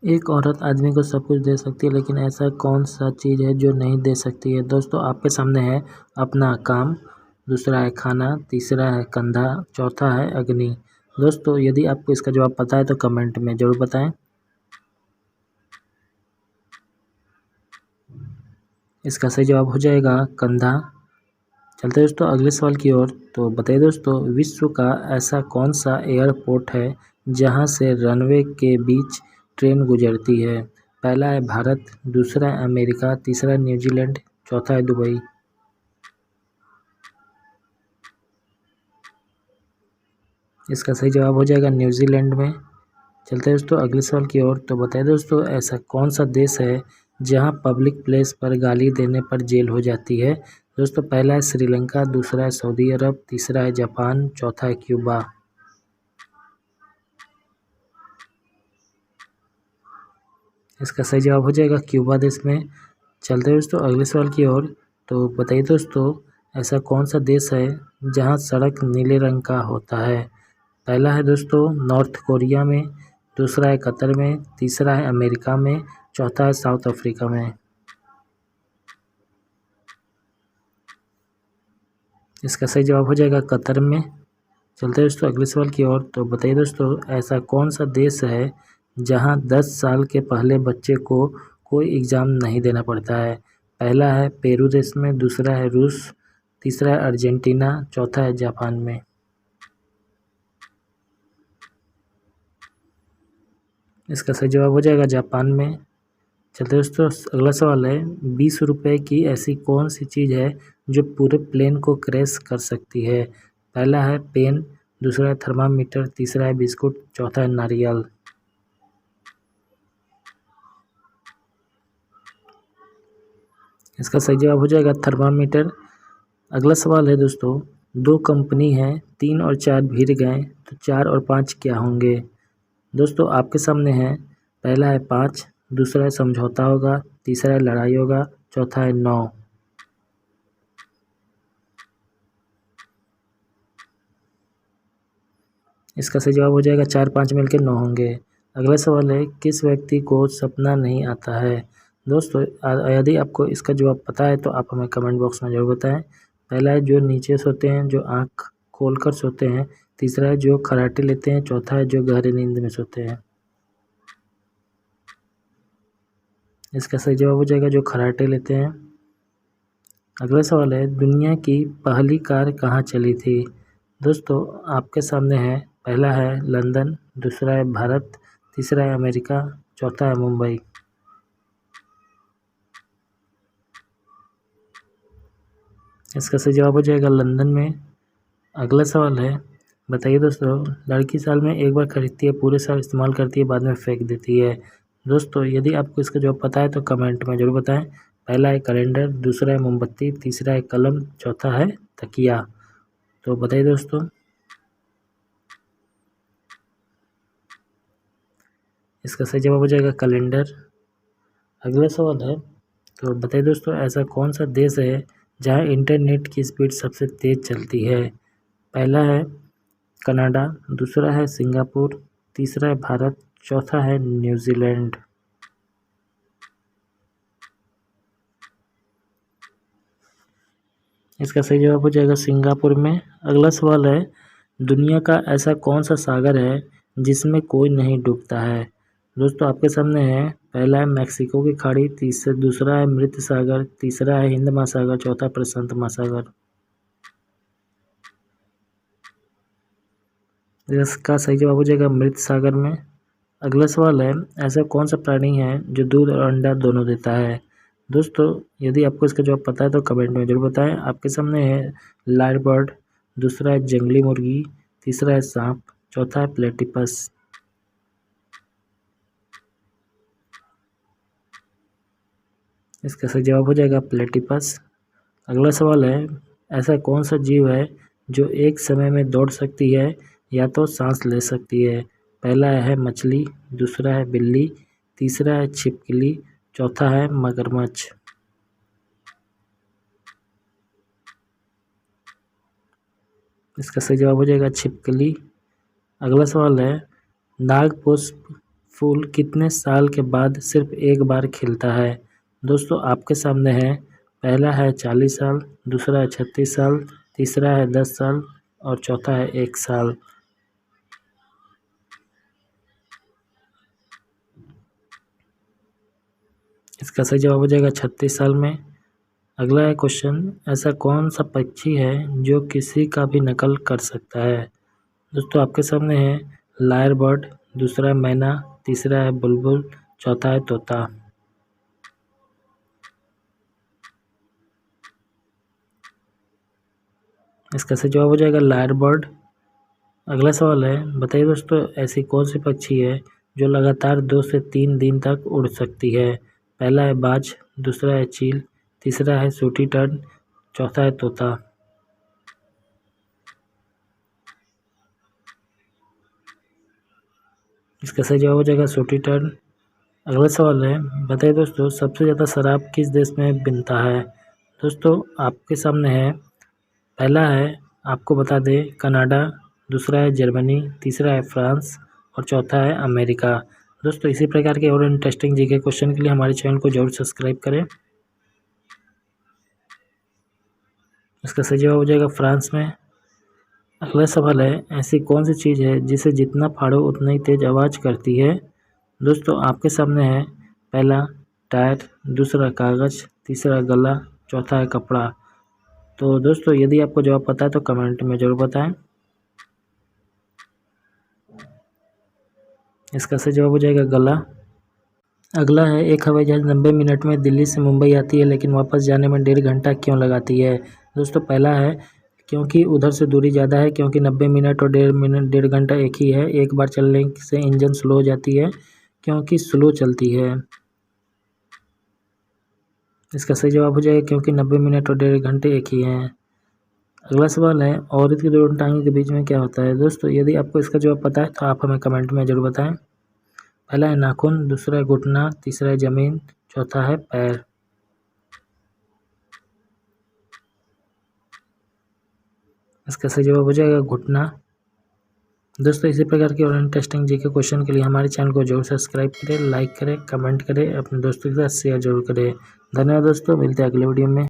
एक औरत आदमी को सब कुछ दे सकती है, लेकिन ऐसा कौन सा चीज़ है जो नहीं दे सकती है? दोस्तों, आपके सामने है अपना काम, दूसरा है खाना, तीसरा है कंधा, चौथा है अग्नि। दोस्तों, यदि आपको इसका जवाब पता है तो कमेंट में ज़रूर बताएं। इसका सही जवाब हो जाएगा कंधा। चलते दोस्तों अगले सवाल की ओर। तो बताइए दोस्तों, विश्व का ऐसा कौन सा एयरपोर्ट है जहां से रनवे के बीच ट्रेन गुजरती है? पहला है भारत, दूसरा है अमेरिका, तीसरा है न्यूजीलैंड, चौथा है दुबई। इसका सही जवाब हो जाएगा न्यूजीलैंड में। चलते हैं दोस्तों अगले सवाल की ओर। तो बताइए दोस्तों, ऐसा कौन सा देश है जहां पब्लिक प्लेस पर गाली देने पर जेल हो जाती है? दोस्तों, पहला है श्रीलंका, दूसरा है सऊदी अरब, तीसरा है जापान, चौथा है क्यूबा। इसका सही जवाब हो जाएगा क्यूबा देश में। चलते हैं दोस्तों अगले सवाल की ओर। तो बताइए दोस्तों, ऐसा कौन सा देश है जहां सड़क नीले रंग का होता है? पहला है दोस्तों नॉर्थ कोरिया में, दूसरा है कतर में, तीसरा है अमेरिका में, चौथा है साउथ अफ्रीका में। इसका सही जवाब हो जाएगा कतर में। चलते हैं दोस्तों अगले सवाल की ओर। तो बताइए दोस्तों, ऐसा कौन सा देश है जहां 10 साल के पहले बच्चे को कोई एग्ज़ाम नहीं देना पड़ता है? पहला है पेरू देश में, दूसरा है रूस, तीसरा है अर्जेंटीना, चौथा है जापान में। इसका सही जवाब हो जाएगा जापान में। चलते दोस्तों अगला सवाल है, 20 रुपये की ऐसी कौन सी चीज़ है जो पूरे प्लेन को क्रैश कर सकती है? पहला है पेन, दूसरा है थर्मामीटर, तीसरा है बिस्कुट, चौथा है नारियल। इसका सही जवाब हो जाएगा थर्मामीटर। अगला सवाल है दोस्तों, दो कंपनी है, 3 और 4 भिड़ गए तो 4 और 5 क्या होंगे? दोस्तों, आपके सामने है, पहला है 5, दूसरा है समझौता होगा, तीसरा है लड़ाई होगा, चौथा है 9। इसका सही जवाब हो जाएगा 4 5 मिलकर 9 होंगे। अगला सवाल है, किस व्यक्ति को सपना नहीं आता है? दोस्तों, यदि आपको इसका जवाब पता है तो आप हमें कमेंट बॉक्स में ज़रूर बताएं। पहला है जो नीचे सोते हैं, जो आँख खोलकर सोते हैं, तीसरा है जो खर्राटे लेते हैं, चौथा है जो गहरी नींद में सोते हैं। इसका सही जवाब हो जाएगा जो खर्राटे लेते हैं। अगला सवाल है, दुनिया की पहली कार कहाँ चली थी? दोस्तों, आपके सामने है, पहला है लंदन, दूसरा है भारत, तीसरा है अमेरिका, चौथा है मुंबई। इसका सही जवाब हो जाएगा लंदन में। अगला सवाल है, बताइए दोस्तों, लड़की साल में एक बार खरीदती है, पूरे साल इस्तेमाल करती है, बाद में फेंक देती है। दोस्तों, यदि आपको इसका जवाब पता है तो कमेंट में ज़रूर बताएं। पहला है कैलेंडर, दूसरा है मोमबत्ती, तीसरा है कलम, चौथा है तकिया। तो बताइए दोस्तों। इसका सही जवाब हो जाएगा कैलेंडर। अगला सवाल है, तो बताइए दोस्तों, ऐसा कौन सा देश है जहां इंटरनेट की स्पीड सबसे तेज़ चलती है? पहला है कनाडा, दूसरा है सिंगापुर, तीसरा है भारत, चौथा है न्यूजीलैंड। इसका सही जवाब हो जाएगा सिंगापुर में। अगला सवाल है, दुनिया का ऐसा कौन सा सागर है जिसमें कोई नहीं डूबता है? दोस्तों, आपके सामने है, पहला है मैक्सिको की खाड़ी, दूसरा है मृत सागर, तीसरा है हिंद महासागर, चौथा प्रशांत महासागर। इसका सही जवाब हो जाएगा मृत सागर में। अगला सवाल है, ऐसा कौन सा प्राणी है जो दूध और अंडा दोनों देता है? दोस्तों, यदि आपको इसका जवाब पता है तो कमेंट में ज़रूर बताएं। आपके सामने है लायर बर्ड, दूसरा है जंगली मुर्गी, तीसरा है सांप, चौथा है प्लेटिपस। इसका सही जवाब हो जाएगा प्लेटिपस। अगला सवाल है, ऐसा कौन सा जीव है जो एक समय में दौड़ सकती है या तो सांस ले सकती है? पहला है मछली, दूसरा है बिल्ली, तीसरा है छिपकली, चौथा है मगरमच्छ। इसका सही जवाब हो जाएगा छिपकली। अगला सवाल है, नागपुष्प फूल कितने साल के बाद सिर्फ एक बार खिलता है? दोस्तों आपके सामने है, पहला है 40 साल, दूसरा है 36 साल, तीसरा है 10 साल और चौथा है 1 साल। इसका सही जवाब हो जाएगा 36 साल में। अगला है क्वेश्चन, ऐसा कौन सा पक्षी है जो किसी का भी नकल कर सकता है? दोस्तों आपके सामने है, लायर बर्ड, दूसरा है मैना, तीसरा है बुलबुल, चौथा है तोता। इसका सही जवाब हो जाएगा लायर बर्ड। अगला सवाल है, बताइए दोस्तों ऐसी कौन सी पक्षी है जो लगातार 2 से 3 दिन तक उड़ सकती है? पहला है बाज, दूसरा है चील, तीसरा है सूटी टर्न, चौथा है तोता। इसका सही जवाब हो जाएगा सूटी टर्न। अगला सवाल है, बताइए दोस्तों सबसे ज़्यादा शराब किस देश में बनता है? दोस्तों आपके सामने है, पहला है आपको बता दें कनाडा, दूसरा है जर्मनी, तीसरा है फ्रांस और चौथा है अमेरिका। दोस्तों इसी प्रकार के और इंटरेस्टिंग जीके क्वेश्चन के लिए हमारे चैनल को जरूर सब्सक्राइब करें। इसका सही जवाब हो जाएगा फ्रांस में। अगला सवाल है, ऐसी कौन सी चीज़ है जिसे जितना फाड़ो उतना ही तेज आवाज़ करती है? दोस्तों आपके सामने है, पहला टायर, दूसरा कागज़, तीसरा गला, चौथा है कपड़ा। तो दोस्तों यदि आपको जवाब पता है तो कमेंट में ज़रूर बताएं। इसका सही जवाब हो जाएगा गला। अगला है, एक हवाई जहाज़ 90 मिनट में दिल्ली से मुंबई आती है लेकिन वापस जाने में 1.5 घंटा क्यों लगाती है? दोस्तों पहला है क्योंकि उधर से दूरी ज़्यादा है, क्योंकि 90 मिनट और 1.5 घंटा एक ही है, एक बार चलने से इंजन स्लो हो जाती है, क्योंकि स्लो चलती है। इसका सही जवाब हो जाएगा क्योंकि 90 मिनट और 1.5 घंटे एक ही हैं। अगला सवाल है, औरत की दोनों टांगों के बीच में क्या होता है? दोस्तों यदि आपको इसका जवाब पता है तो आप हमें कमेंट में ज़रूर बताएं। पहला है नाखून, दूसरा है घुटना, तीसरा है ज़मीन, चौथा है पैर। इसका सही जवाब हो जाएगा घुटना। दोस्तों इसी प्रकार के और इंटरेस्टिंग जीके क्वेश्चन के लिए हमारे चैनल को जरूर सब्सक्राइब करें, लाइक करें, कमेंट करें, अपने दोस्तों के साथ शेयर जरूर करें। धन्यवाद दोस्तों, मिलते हैं अगले वीडियो में।